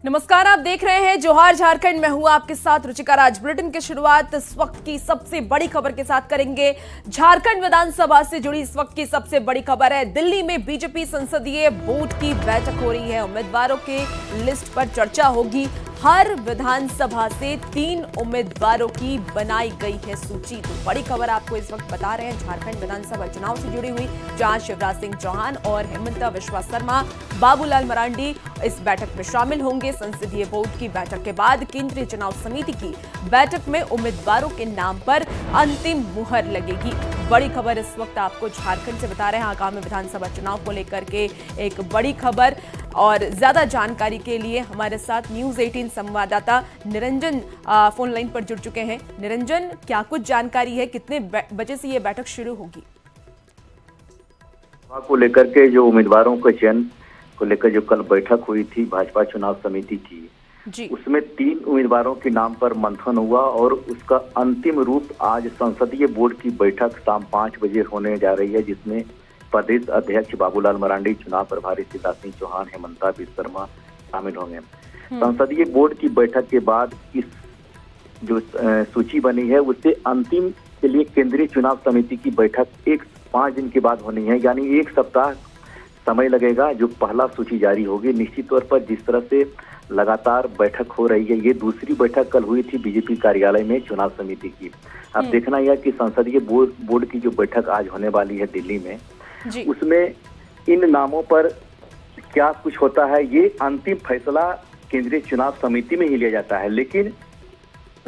नमस्कार, आप देख रहे हैं जोहार झारखंड। मैं हूं आपके साथ रुचिका राज। बुलेटिन की शुरुआत इस वक्त की सबसे बड़ी खबर के साथ करेंगे। झारखंड विधानसभा से जुड़ी इस वक्त की सबसे बड़ी खबर है। दिल्ली में बीजेपी संसदीय बोर्ड की बैठक हो रही है। उम्मीदवारों के लिस्ट पर चर्चा होगी। हर विधानसभा से 3 उम्मीदवारों की बनाई गई है सूची। तो बड़ी खबर आपको इस वक्त बता रहे हैं झारखंड विधानसभा चुनाव से जुड़ी हुई, जहां शिवराज सिंह चौहान और हेमंता बिस्वा शर्मा, बाबूलाल मरांडी इस बैठक में शामिल होंगे। संसदीय बोर्ड की बैठक के बाद केंद्रीय चुनाव समिति की बैठक में उम्मीदवारों के नाम पर अंतिम मुहर लगेगी। बड़ी खबर इस वक्त आपको झारखंड से बता रहे हैं। आगामी विधानसभा चुनाव को लेकर के एक बड़ी खबर। और ज्यादा जानकारी के लिए हमारे साथ न्यूज 18 संवाददाता निरंजन फोन लाइन पर जुड़ चुके हैं। निरंजन, क्या कुछ जानकारी है? कितने बजे से ये बैठक शुरू होगी? को लेकर के जो उम्मीदवारों के चयन को लेकर जो कल बैठक हुई थी भाजपा चुनाव समिति की जी, उसमें 3 उम्मीदवारों के नाम पर मंथन हुआ और उसका अंतिम रूप आज संसदीय बोर्ड की बैठक शाम 5 बजे होने जा रही है, जिसमें प्रदेश अध्यक्ष बाबूलाल मरांडी, चुनाव प्रभारी शिवराज सिंह चौहान, हेमंता बिस्वा शर्मा शामिल होंगे। संसदीय बोर्ड की बैठक के बाद इस जो सूची बनी है उससे अंतिम के लिए केंद्रीय चुनाव समिति की बैठक 5 दिन के बाद होनी है, यानी 1 सप्ताह समय लगेगा जो पहला सूची जारी होगी। निश्चित तौर पर जिस तरह से लगातार बैठक हो रही है, ये दूसरी बैठक कल हुई थी बीजेपी कार्यालय में चुनाव समिति की। अब देखना यह कि संसदीय बोर्ड की जो बैठक आज होने वाली है दिल्ली में, उसमें इन नामों पर क्या कुछ होता है, ये अंतिम फैसला केंद्रीय चुनाव समिति में ही लिया जाता है। लेकिन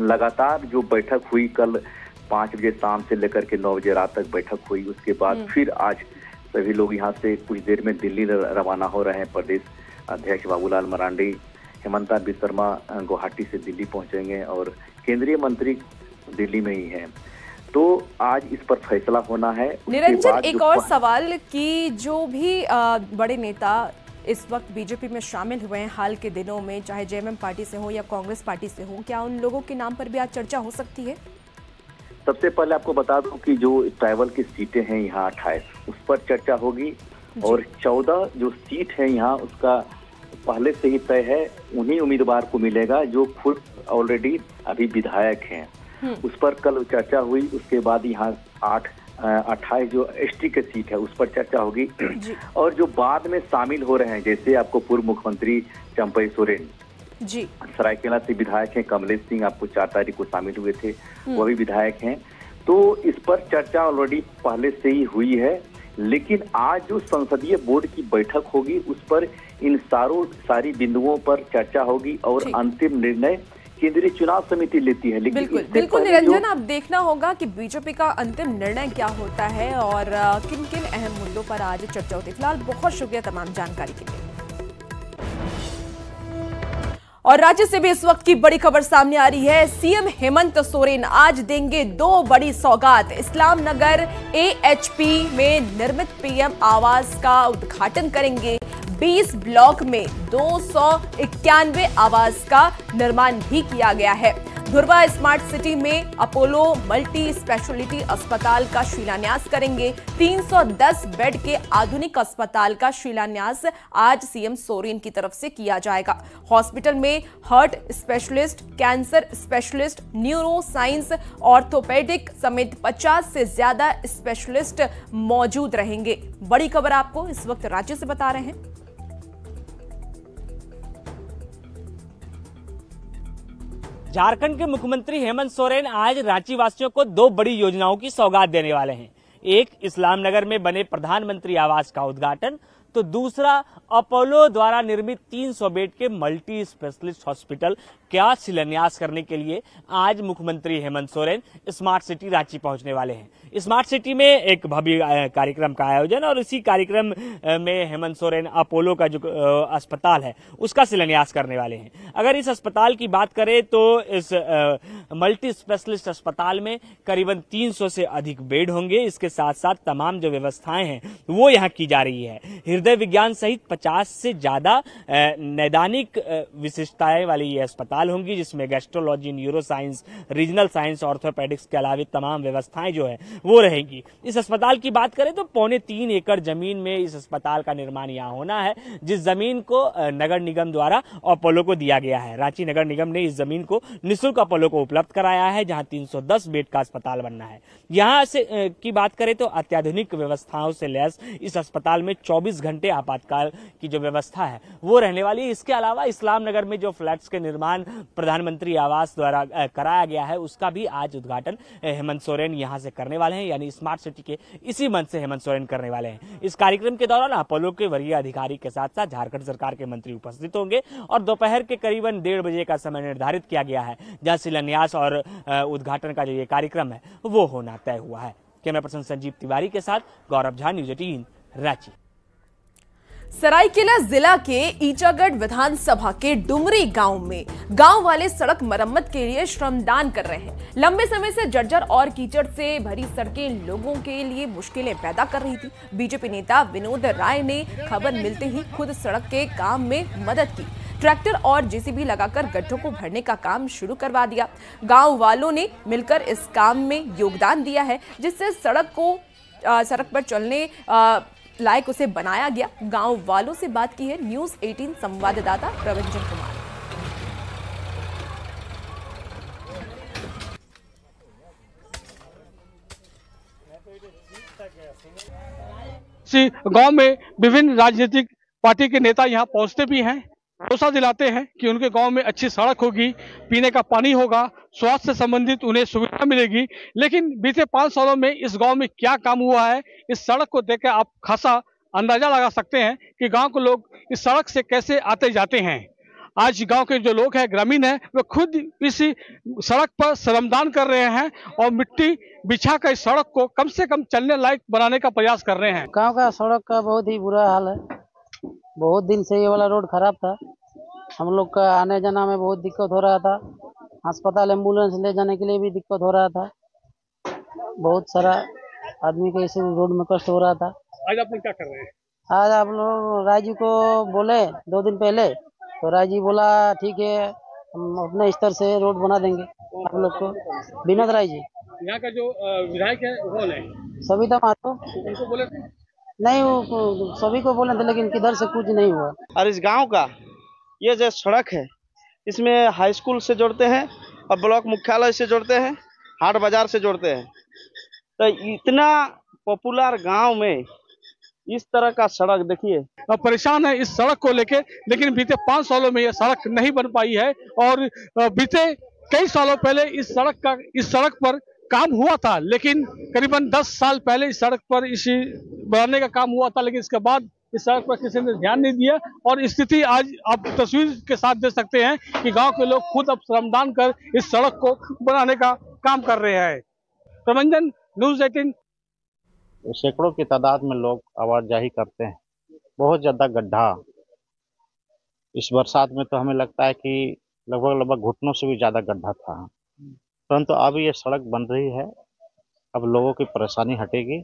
लगातार जो बैठक हुई कल 5 बजे शाम से लेकर के 9 बजे रात तक बैठक हुई, उसके बाद फिर आज सभी लोग यहाँ से कुछ देर में दिल्ली रवाना हो रहे हैं। प्रदेश अध्यक्ष बाबूलाल मरांडी, हेमंता बिस्वा शर्मा गुवाहाटी से दिल्ली पहुंचेंगे और केंद्रीय मंत्री दिल्ली में ही हैं। तो आज इस पर फैसला होना है। निरंजन, एक और सवाल कि जो भी बड़े नेता इस वक्त बीजेपी में शामिल हुए हैं हाल के दिनों में, चाहे जेएमएम पार्टी से हो या कांग्रेस पार्टी से हो, क्या उन लोगों के नाम पर भी आज चर्चा हो सकती है? सबसे पहले आपको बता दूं कि जो ट्राइबल की सीटें हैं यहाँ 28, उस पर चर्चा होगी और 14 जो सीट है यहाँ उसका पहले से ही तय है, उन्हीं उम्मीदवार को मिलेगा जो खुद ऑलरेडी अभी विधायक हैं। उस पर कल चर्चा हुई। उसके बाद यहाँ 28 जो एसटी की सीट है उस पर चर्चा होगी। और जो बाद में शामिल हो रहे हैं, जैसे आपको पूर्व मुख्यमंत्री चंपई सोरेन जी सरायकेला से विधायक हैं, कमलेश सिंह आपको 4 तारीख को शामिल हुए थे, वो भी विधायक हैं। तो इस पर चर्चा ऑलरेडी पहले से ही हुई है। लेकिन आज जो संसदीय बोर्ड की बैठक होगी उस पर इन सारी बिंदुओं पर चर्चा होगी और अंतिम निर्णय केंद्रीय चुनाव समिति लेती है। लेकिन बिल्कुल निरंजन, अब देखना होगा कि बीजेपी का अंतिम निर्णय क्या होता है और किन किन अहम मुद्दों पर आज चर्चा होती है। फिलहाल बहुत शुक्रिया तमाम जानकारी के लिए। और राज्य से भी इस वक्त की बड़ी खबर सामने आ रही है। सीएम हेमंत सोरेन आज देंगे 2 बड़ी सौगात। इस्लाम नगर एएचपी में निर्मित पीएम आवास का उद्घाटन करेंगे। 20 ब्लॉक में 291 आवास का निर्माण भी किया गया है। धुर्वा स्मार्ट सिटी में अपोलो मल्टी स्पेशलिटी अस्पताल का शिलान्यास करेंगे। 310 बेड के आधुनिक अस्पताल का शिलान्यास आज सीएम सोरेन की तरफ से किया जाएगा। हॉस्पिटल में heart specialist, cancer specialist, neuro science, orthopaedic समेत 50 से ज्यादा स्पेशलिस्ट मौजूद रहेंगे। बड़ी खबर आपको इस वक्त राज्य से बता रहे हैं। झारखंड के मुख्यमंत्री हेमंत सोरेन आज रांची वासियों को 2 बड़ी योजनाओं की सौगात देने वाले हैं। एक इस्लाम नगर में बने प्रधानमंत्री आवास का उद्घाटन, तो दूसरा अपोलो द्वारा निर्मित 300 बेड के मल्टी स्पेशलिस्ट हॉस्पिटल का शिलान्यास करने के लिए आज मुख्यमंत्री हेमंत सोरेन स्मार्ट सिटी रांची पहुंचने वाले हैं। स्मार्ट सिटी में एक भव्य कार्यक्रम का आयोजन और इसी कार्यक्रम में हेमंत सोरेन अपोलो का जो अस्पताल है उसका शिलान्यास करने वाले हैं। अगर इस अस्पताल की बात करें तो इस मल्टी स्पेशलिस्ट अस्पताल में करीबन 300 से अधिक बेड होंगे। इसके साथ साथ तमाम जो व्यवस्थाएं हैं वो यहाँ की जा रही है। हृदय विज्ञान सहित 50 से ज्यादा नैदानिक विशिष्टताएं वाली ये अस्पताल अस्पताल होंगी, जिसमें gastrology, neuro science, regional science, orthopaedics के अलावा तमाम व्यवस्थाएं जो है वो रहेंगी। इस अस्पताल की बात करें तो 3.25 एकड़ जमीन में इस अस्पताल का निर्माण यहाँ होना है, जिस जमीन को नगर निगम द्वारा अपोलो को दिया गया है। रांची नगर निगम ने इस जमीन को निःशुल्क अपोलो को उपलब्ध कराया है, जहां 310 बेड का अस्पताल बनना है। यहाँ से की बात करें तो अत्याधुनिक व्यवस्थाओं से लैस इस अस्पताल में 24 घंटे आपातकाल की जो व्यवस्था है वो रहने वाली है। इसके अलावा इस्लाम नगर में जो फ्लैट्स के निर्माण प्रधानमंत्री आवास द्वारा कराया गया है, उसका भी आज उद्घाटन हेमंत सोरेन यहां से करने वाले हैं, यानी स्मार्ट सिटी के इसी मंच से हेमंत सोरेन करने वाले हैं। इस कार्यक्रम के दौरान अपोलो के वरीय अधिकारी के साथ साथ झारखंड सरकार के मंत्री उपस्थित होंगे और दोपहर के करीबन 1:30 बजे का समय निर्धारित किया गया है, जहां शिलान्यास और उद्घाटन का जो ये कार्यक्रम है वो होना तय हुआ है। कैमरा पर्सन संजीव तिवारी के साथ गौरव झा, न्यूज़ 18 रांची। सरायकेला जिला के ईचागढ़ विधानसभा के डुमरी गांव में गांव वाले सड़क मरम्मत के लिए श्रमदान कर रहे हैं। लंबे समय से जर्जर और कीचड़ से भरी सड़कें लोगों के लिए मुश्किलें पैदा कर रही थी। बीजेपी नेता विनोद राय ने खबर मिलते ही खुद सड़क के काम में मदद की। ट्रैक्टर और जेसीबी लगाकर गड्ढों को भरने का काम शुरू करवा दिया। गांव वालों ने मिलकर इस काम में योगदान दिया है, जिससे सड़क पर चलने लायक उसे बनाया गया। गांव वालों से बात की है न्यूज़ 18 संवाददाता प्रवंजन कुमार। गांव में विभिन्न राजनीतिक पार्टी के नेता यहां पहुंचते भी हैं, भरोसा दिलाते हैं कि उनके गांव में अच्छी सड़क होगी, पीने का पानी होगा, स्वास्थ्य से संबंधित उन्हें सुविधा मिलेगी। लेकिन बीते 5 सालों में इस गांव में क्या काम हुआ है, इस सड़क को देखकर आप खासा अंदाजा लगा सकते हैं कि गांव के लोग इस सड़क से कैसे आते जाते हैं। आज गांव के जो लोग हैं, ग्रामीण हैं, वे खुद इस सड़क पर श्रमदान कर रहे हैं और मिट्टी बिछाकर इस सड़क को कम से कम चलने लायक बनाने का प्रयास कर रहे हैं। गाँव का सड़क का बहुत ही बुरा हाल है। बहुत दिन से ये वाला रोड खराब था। हम लोग का आने जाने में बहुत दिक्कत हो रहा था। अस्पताल एम्बुलेंस ले जाने के लिए भी दिक्कत हो रहा था। बहुत सारा आदमी को इस रोड में कष्ट हो रहा था। आज आप लोग क्या कर रहे हैं? आज आप लोग राय जी को बोले 2 दिन पहले, तो राय जी बोला ठीक है हम अपने स्तर से रोड बना देंगे आप लोग को। विनोद राय जी यहाँ का जो विधायक है कौन है? सविता महतो। उनको बोले नहीं, वो सभी को बोले थे लेकिन किधर से कुछ नहीं हुआ। और इस गांव का ये जो सड़क है, इसमें हाई स्कूल से जोड़ते हैं और ब्लॉक मुख्यालय से जोड़ते हैं, हाट बाजार से जोड़ते हैं। तो इतना पॉपुलर गांव में इस तरह का सड़क देखिए, परेशान है इस सड़क को लेके। लेकिन बीते 5 सालों में यह सड़क नहीं बन पाई है और बीते कई सालों पहले इस सड़क पर काम हुआ था, लेकिन करीबन 10 साल पहले इस सड़क पर इसी बनाने का काम हुआ था, लेकिन इसके बाद इस सड़क पर किसी ने ध्यान नहीं दिया। और स्थिति आज आप तस्वीर के साथ देख सकते हैं कि गांव के लोग खुद अब श्रमदान कर इस सड़क को बनाने का काम कर रहे हैं। प्रबंधन न्यूज़ 18। सैकड़ों की तादाद में लोग आवाजाही करते हैं। बहुत ज्यादा गड्ढा इस बरसात में तो हमें लगता है कि लगभग घुटनों से भी ज्यादा गड्ढा था, परंतु अब ये सड़क बन रही है। अब लोगों की परेशानी हटेगी,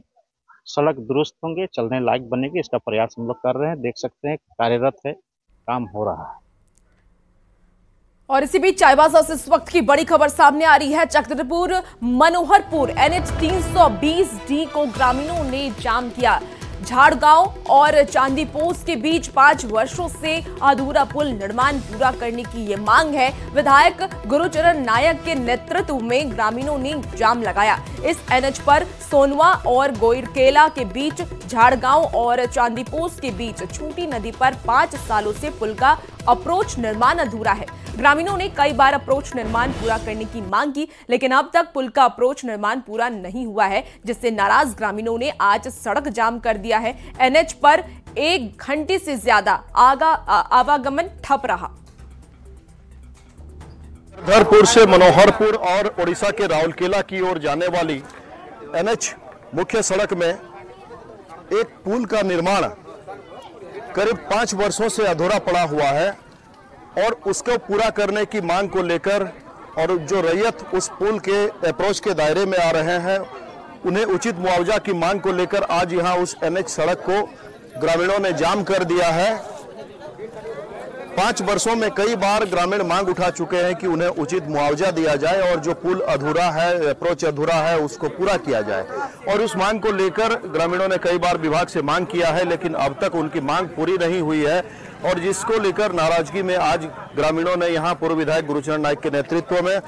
सड़क दुरुस्त होंगे, चलने लायक बनेगी। इसका प्रयास हम लोग कर रहे हैं, देख सकते हैं कार्यरत है, काम हो रहा है। और इसी बीच चाईबासा से इस वक्त की बड़ी खबर सामने आ रही है। चक्रधरपुर मनोहरपुर NH 320D को ग्रामीणों ने जाम किया। झाड़गांव और चांदी पोस्ट के बीच 5 वर्षों से अधूरा पुल निर्माण पूरा करने की ये मांग है। विधायक गुरुचरण नायक के नेतृत्व में ग्रामीणों ने जाम लगाया। इस NH पर सोनवा और गोइरकेला के बीच, झाड़गांव और चांदी पोस्ट के बीच छोटी नदी पर 5 सालों से पुल का अप्रोच निर्माण अधूरा है। ग्रामीणों ने कई बार अप्रोच निर्माण पूरा करने की मांग की, लेकिन अब तक पुल का अप्रोच निर्माण पूरा नहीं हुआ है, जिससे नाराज ग्रामीणों ने आज सड़क जाम कर दिया है। NH पर 1 घंटे से ज्यादा आवागमन ठप रहा। चक्रधरपुर से मनोहरपुर और ओडिशा के राउरकेला की ओर जाने वाली NH मुख्य सड़क में एक पुल का निर्माण करीब 5 वर्षों से अधूरा पड़ा हुआ है और उसको पूरा करने की मांग को लेकर और जो रैयत उस पुल के अप्रोच के दायरे में आ रहे हैं, उन्हें उचित मुआवजा की मांग को लेकर आज यहां उस NH सड़क को ग्रामीणों ने जाम कर दिया है। 5 वर्षों में कई बार ग्रामीण मांग उठा चुके हैं कि उन्हें उचित मुआवजा दिया जाए और जो पुल अधूरा है, अप्रोच अधूरा है, उसको पूरा किया जाए। और उस मांग को लेकर ग्रामीणों ने कई बार विभाग से मांग किया है, लेकिन अब तक उनकी मांग पूरी नहीं हुई है। और जिसको लेकर नाराजगी में आज ग्रामीणों ने यहाँ पूर्व विधायक गुरुचरण नाइक के नेतृत्व में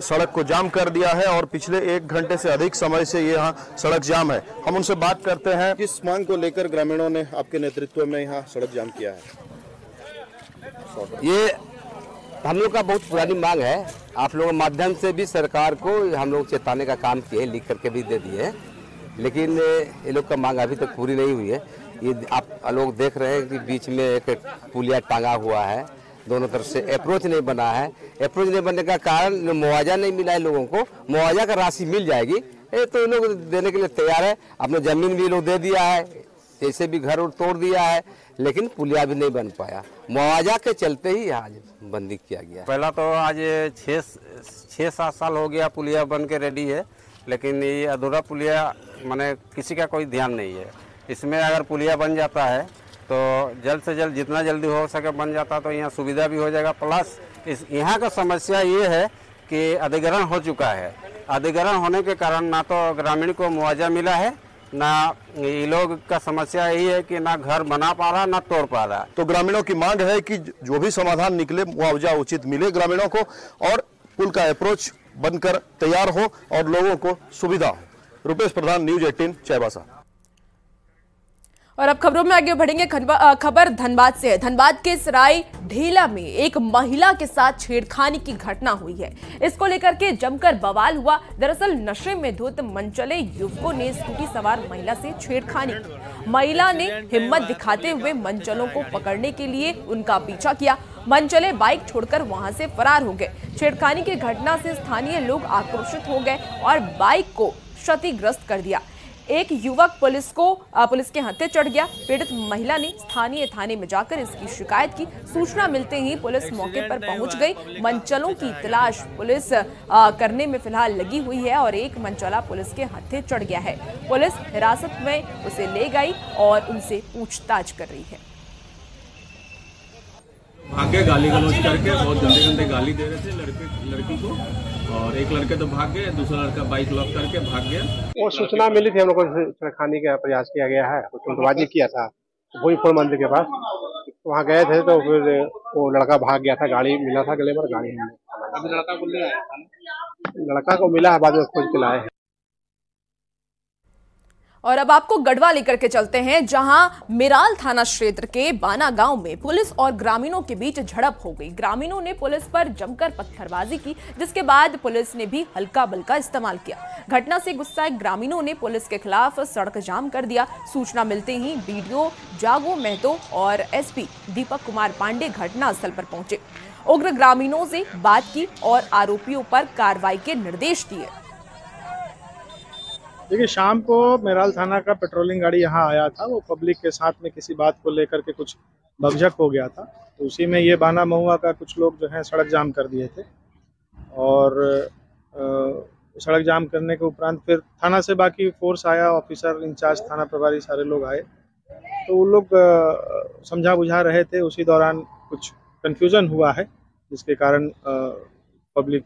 सड़क को जाम कर दिया है और पिछले 1 घंटे से अधिक समय से ये यहाँ सड़क जाम है। हम उनसे बात करते हैं। किस मांग को लेकर ग्रामीणों ने आपके नेतृत्व में यहाँ सड़क जाम किया है? ये हम लोग का बहुत पुरानी मांग है। आप लोगों के माध्यम से भी सरकार को हम लोग चेताने का काम किए, लिख करके भी दे दिए, लेकिन ये लोग का मांग अभी तक पूरी नहीं हुई है। ये आप लोग देख रहे हैं कि बीच में एक पुलिया टांगा हुआ है, दोनों तरफ से अप्रोच नहीं बना है। अप्रोच नहीं बनने का कारण मुआवजा नहीं मिला है लोगों को। मुआवजा का राशि मिल जाएगी तो लोग देने के लिए तैयार है। अपने जमीन भी लोग दे दिया है, जैसे भी घर तोड़ दिया है, लेकिन पुलिया भी नहीं बन पाया। मुआवजा के चलते ही आज बंदी किया गया। पहला तो आज 6-7 साल हो गया पुलिया बन के रेडी है, लेकिन ये अधूरा पुलिया माने किसी का कोई ध्यान नहीं है। इसमें अगर पुलिया बन जाता है तो जल्द से जल्द जितना जल्दी हो सके बन जाता तो यहाँ सुविधा भी हो जाएगा। प्लस इस यहाँ का समस्या ये है कि अधिग्रहण हो चुका है। अधिग्रहण होने के कारण ना तो ग्रामीण को मुआवजा मिला है, ना ये लोग का समस्या यही है कि ना घर बना पा रहा ना तोड़ पा रहा। तो ग्रामीणों की मांग है कि जो भी समाधान निकले मुआवजा उचित मिले ग्रामीणों को और पुल का अप्रोच बनकर तैयार हो और लोगों को सुविधा हो। रुपेश प्रधान, न्यूज 18, चाईबासा। और अब खबरों में आगे बढ़ेंगे। खबर धनबाद से है। धनबाद के सराय ढेला में एक महिला के साथ छेड़खानी की घटना हुई है। इसको लेकर के जमकर बवाल हुआ। दरअसल नशे में धुत मनचले युवकों ने स्कूटी सवार महिला से छेड़खानी की। महिला ने हिम्मत दिखाते हुए मनचलों को पकड़ने के लिए उनका पीछा किया। मनचले बाइक छोड़कर वहां से फरार हो गए। छेड़खानी की घटना से स्थानीय लोग आक्रोशित हो गए और बाइक को क्षतिग्रस्त कर दिया। एक युवक पुलिस के हत्थे चढ़ गया। पीड़ित महिला ने स्थानीय थाने में जाकर इसकी शिकायत की। सूचना मिलते ही पुलिस मौके पर पहुंच गई। मनचलों की तलाश पुलिस करने में फिलहाल लगी हुई है और एक मनचला पुलिस के हत्थे चढ़ गया है। पुलिस हिरासत में उसे ले गई और उनसे पूछताछ कर रही है। भागे गाली गलौज करके, बहुत गंदे गंदे गाली दे रहे थे लड़की को, और एक लड़के तो भाग गए, दूसरा लड़का बाइक लॉक करके भाग गया। वो सूचना मिली थी, हम लोग को छेड़खानी का प्रयास किया गया है, तुल्तबाजी किया था भोईपुर मंदिर के पास। वहाँ गए थे तो फिर वो लड़का भाग गया था, गाड़ी मिला था गले पर, गाड़ी लड़का को मिला है, बाद में खोज के लाए हैं। और अब आपको गढ़वा लेकर के चलते हैं, जहां मिराल थाना क्षेत्र के बाना गांव में पुलिस और ग्रामीणों के बीच झड़प हो गई। ग्रामीणों ने पुलिस पर जमकर पत्थरबाजी की, जिसके बाद पुलिस ने भी हल्का बल्का इस्तेमाल किया। घटना से गुस्साए ग्रामीणों ने पुलिस के खिलाफ सड़क जाम कर दिया। सूचना मिलते ही बीडीओ जागो महतो और एसपी दीपक कुमार पांडे घटनास्थल पर पहुंचे। उग्र ग्रामीणों से बात की और आरोपियों पर कार्रवाई के निर्देश दिए। देखिए, शाम को मेराल थाना का पेट्रोलिंग गाड़ी यहाँ आया था। वो पब्लिक के साथ में किसी बात को लेकर के कुछ भगझक हो गया था, तो उसी में ये बाना महुआ का कुछ लोग जो है सड़क जाम कर दिए थे। और सड़क जाम करने के उपरांत फिर थाना से बाकी फोर्स आया, ऑफिसर इंचार्ज थाना प्रभारी सारे लोग आए, तो वो लोग समझा बुझा रहे थे। उसी दौरान कुछ कन्फ्यूजन हुआ है, जिसके कारण पब्लिक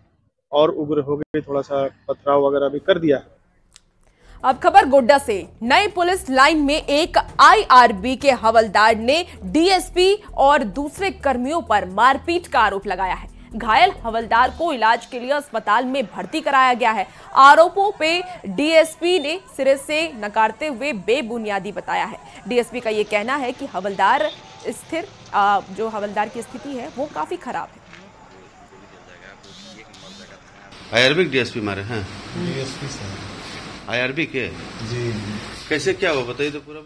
और उग्र हो गई, थोड़ा सा पथराव वगैरह भी कर दिया है। अब खबर गोड्डा से। नई पुलिस लाइन में एक आईआरबी के हवलदार ने डीएसपी और दूसरे कर्मियों पर मारपीट का आरोप लगाया है। घायल हवलदार को इलाज के लिए अस्पताल में भर्ती कराया गया है। आरोपों पे डीएसपी ने सिरे से नकारते हुए बेबुनियादी बताया है। डीएसपी का यह कहना है कि हवलदार की स्थिति है वो काफी खराब है। आईआरबी डीएसपी मारे हैं? DSP sir. आईआरबी के? जी। कैसे क्या हुआ बताइए तो पूरा।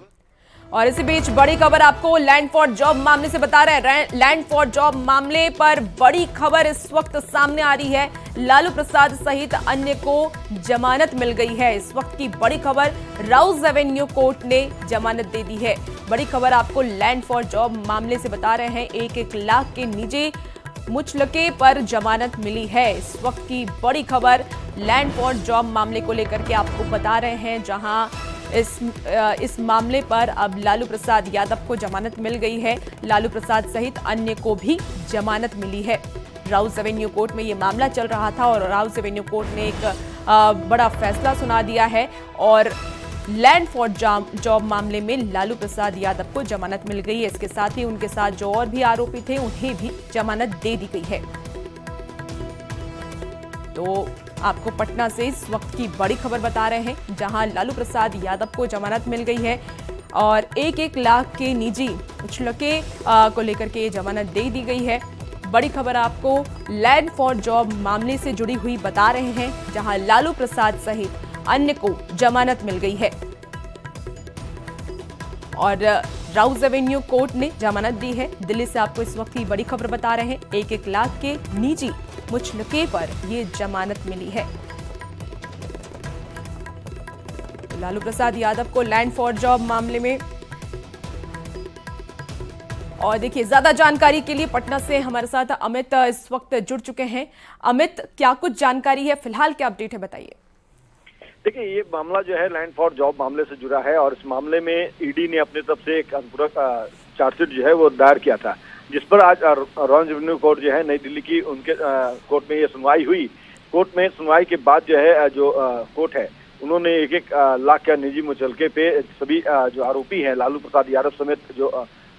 और इसी बीच बड़ी खबर आपको लैंड फॉर जॉब मामले से बता रहे हैं। लैंड फॉर जॉब मामले पर बड़ी खबर इस वक्त सामने आ रही है। लालू प्रसाद सहित अन्य को जमानत मिल गई है। इस वक्त की बड़ी खबर, राउज एवेन्यू कोर्ट ने जमानत दे दी है। बड़ी खबर आपको लैंड फॉर जॉब मामले से बता रहे हैं। 1-1 लाख के निजी मुचलके पर जमानत मिली है। इस वक्त की बड़ी खबर लैंड फॉर जॉब मामले को लेकर के आपको बता रहे हैं, जहां इस मामले पर अब लालू प्रसाद यादव को जमानत मिल गई है। लालू प्रसाद सहित अन्य को भी जमानत मिली है। राउस एवेन्यू कोर्ट में ये मामला चल रहा था और राउस एवेन्यू कोर्ट ने एक बड़ा फैसला सुना दिया है और लैंड फॉर जॉब मामले में लालू प्रसाद यादव को जमानत मिल गई है। इसके साथ ही उनके साथ जो और भी आरोपी थे उन्हें भी जमानत दे दी गई है। तो आपको पटना से इस वक्त की बड़ी खबर बता रहे हैं, जहां लालू प्रसाद यादव को जमानत मिल गई है और 1-1 लाख के निजी मुचलके को लेकर के जमानत दे दी गई है। बड़ी खबर आपको लैंड फॉर जॉब मामले से जुड़ी हुई बता रहे हैं, जहां लालू प्रसाद सहित अन्य को जमानत मिल गई है और राउस एवेन्यू कोर्ट ने जमानत दी है। दिल्ली से आपको इस वक्त की बड़ी खबर बता रहे हैं, 1-1 लाख के निजी मुचलके पर ये जमानत मिली है। लालू प्रसाद यादव को लैंड फॉर जॉब मामले में। और देखिए, ज्यादा जानकारी के लिए पटना से हमारे साथ अमित इस वक्त जुड़ चुके हैं। अमित, क्या कुछ जानकारी है, फिलहाल क्या अपडेट है, बताइए। देखिए, ये मामला जो है लैंड फॉर जॉब मामले से जुड़ा है और इस मामले में ईडी ने अपनी तरफ से एक पूरा चार्जशीट जो है वो दायर किया था, जिस पर आज राउस एवेन्यू कोर्ट जो है नई दिल्ली की उनके कोर्ट में ये सुनवाई हुई। कोर्ट में सुनवाई के बाद जो है जो कोर्ट है उन्होंने 1-1 लाख का निजी मुचलके पे सभी जो आरोपी हैं लालू प्रसाद यादव समेत जो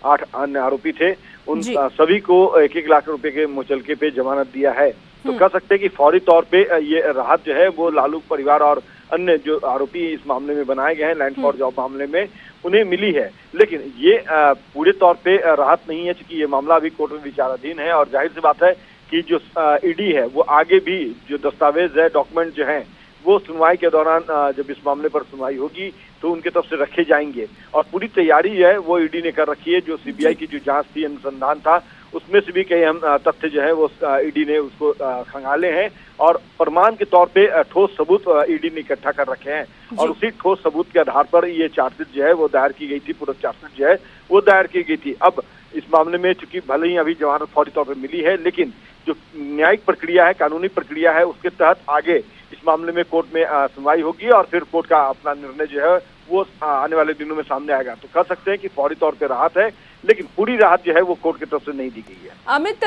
8 अन्य आरोपी थे उन सभी को 1-1 लाख रुपए के मुचलके पे जमानत दिया है। तो कह सकते हैं कि फौरी तौर पे ये राहत जो है वो लालू परिवार और अन्य जो आरोपी इस मामले में बनाए गए हैं लैंड फॉर जॉब मामले में उन्हें मिली है। लेकिन ये पूरे तौर पे राहत नहीं है, क्योंकि ये मामला अभी कोर्ट में विचाराधीन है और जाहिर सी बात है कि जो ईडी है वो आगे भी जो दस्तावेज है, डॉक्यूमेंट जो हैं, वो सुनवाई के दौरान जब इस मामले पर सुनवाई होगी तो उनके तरफ से रखे जाएंगे और पूरी तैयारी है वो ईडी ने कर रखी है। जो सीबीआई की जो जांच थी, अनुसंधान था, उसमें से भी कई हम तथ्य जो है वो ईडी ने उसको खंगाले हैं और प्रमाण के तौर पे ठोस सबूत ईडी ने इकट्ठा कर रखे हैं और उसी ठोस सबूत के आधार पर ये चार्जशीट जो है वो दायर की गई थी, पूरा चार्जशीट जो है वो दायर की गई थी। अब इस मामले में चूंकि भले ही अभी जमानत फौरी तौर पर मिली है, लेकिन जो न्यायिक प्रक्रिया है, कानूनी प्रक्रिया है, उसके तहत आगे इस मामले में कोर्ट में सुनवाई होगी और फिर कोर्ट का अपना निर्णय जो है वो आने वाले दिनों में सामने आएगा। तो कह सकते हैं कि फौरी तौर पे राहत है, लेकिन पूरी राहत जो है वो कोर्ट की तरफ से नहीं दी गई है। अमित,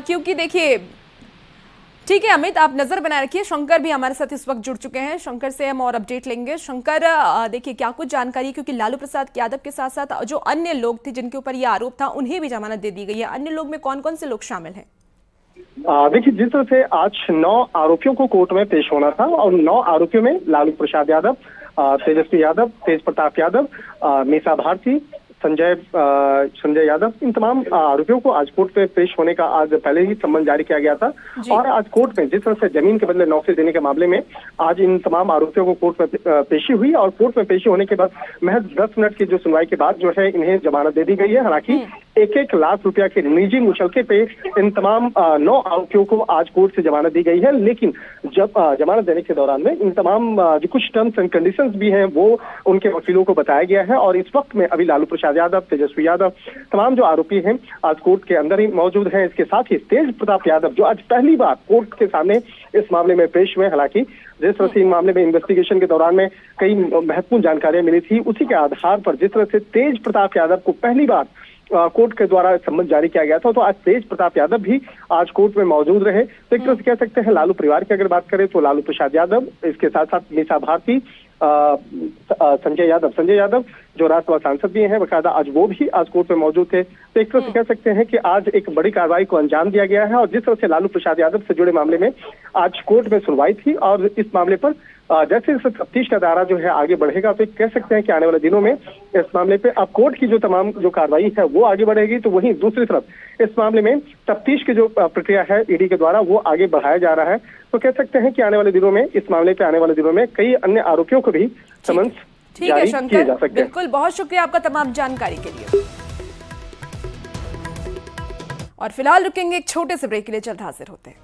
क्योंकि देखिए, ठीक है अमित, आप नजर बनाए रखिए। शंकर भी हमारे साथ इस वक्त जुड़ चुके हैं, शंकर से हम और अपडेट लेंगे। शंकर, देखिए क्या कुछ जानकारी, क्योंकि लालू प्रसाद यादव के साथ साथ जो अन्य लोग थे जिनके ऊपर ये आरोप था उन्हें भी जमानत दे दी गई है। अन्य लोग में कौन कौन से लोग शामिल हैं? देखिए, जिस तरह से आज 9 आरोपियों को कोर्ट में पेश होना था और 9 आरोपियों में लालू प्रसाद यादव, तेजस्वी यादव, तेज प्रताप यादव, मीसा भारती, संजय यादव, इन तमाम आरोपियों को आज कोर्ट में पेश होने का आज पहले ही सम्मन जारी किया गया था और आज कोर्ट में जिस तरह से जमीन के बदले नौकरी देने के मामले में आज इन तमाम आरोपियों को कोर्ट में पेशी हुई और कोर्ट में पेशी होने के बाद महज 10 मिनट की जो सुनवाई के बाद जो है इन्हें जमानत दे दी गई है। हालांकि 1-1 लाख रुपया के निजी मुचलके पे इन तमाम 9 आरोपियों को आज कोर्ट से जमानत दी गई है, लेकिन जब जमानत देने के दौरान में इन तमाम जो कुछ टर्म्स एंड कंडीशंस भी हैं वो उनके वकीलों को बताया गया है और इस वक्त में अभी लालू प्रसाद यादव, तेजस्वी यादव, तमाम जो आरोपी हैं आज कोर्ट के अंदर ही मौजूद हैं। इसके साथ ही तेज प्रताप यादव जो आज पहली बार कोर्ट के सामने इस मामले में पेश हुए, हालांकि जिस तरह से इन मामले में इन्वेस्टिगेशन के दौरान में कई महत्वपूर्ण जानकारियां मिली थी, उसी के आधार पर जिस तरह से तेज प्रताप यादव को पहली बार कोर्ट के द्वारा सम्मन जारी किया गया था, तो आज तेज प्रताप यादव भी आज कोर्ट में मौजूद रहे। तो एक तरह से कह सकते हैं लालू परिवार की अगर बात करें तो लालू प्रसाद यादव, इसके साथ साथ मीसा भारती, संजय यादव जो राज्यसभा सांसद भी हैं, बकायदा आज वो भी आज कोर्ट में मौजूद थे। तो एक तरह से कह सकते हैं कि आज एक बड़ी कार्रवाई को अंजाम दिया गया है और जिस तरह से लालू प्रसाद यादव से जुड़े मामले में आज कोर्ट में सुनवाई थी और इस मामले पर जैसे जैसे तफ्तीश का दायरा जो है आगे बढ़ेगा तो कह सकते हैं कि आने वाले दिनों में इस मामले पे अब कोर्ट की जो तमाम जो कार्रवाई है वो आगे बढ़ेगी, तो वहीं दूसरी तरफ इस मामले में तफ्तीश की जो प्रक्रिया है ईडी के द्वारा वो आगे बढ़ाया जा रहा है। तो कह सकते हैं कि आने वाले दिनों में इस मामले पे आने वाले दिनों में कई अन्य आरोपियों को भी समन्स जारी किए जा सकते हैं। बिल्कुल, बहुत शुक्रिया आपका तमाम जानकारी के लिए। और फिलहाल रुकेंगे एक छोटे से ब्रेक के लिए, जल्द हाजिर होते हैं।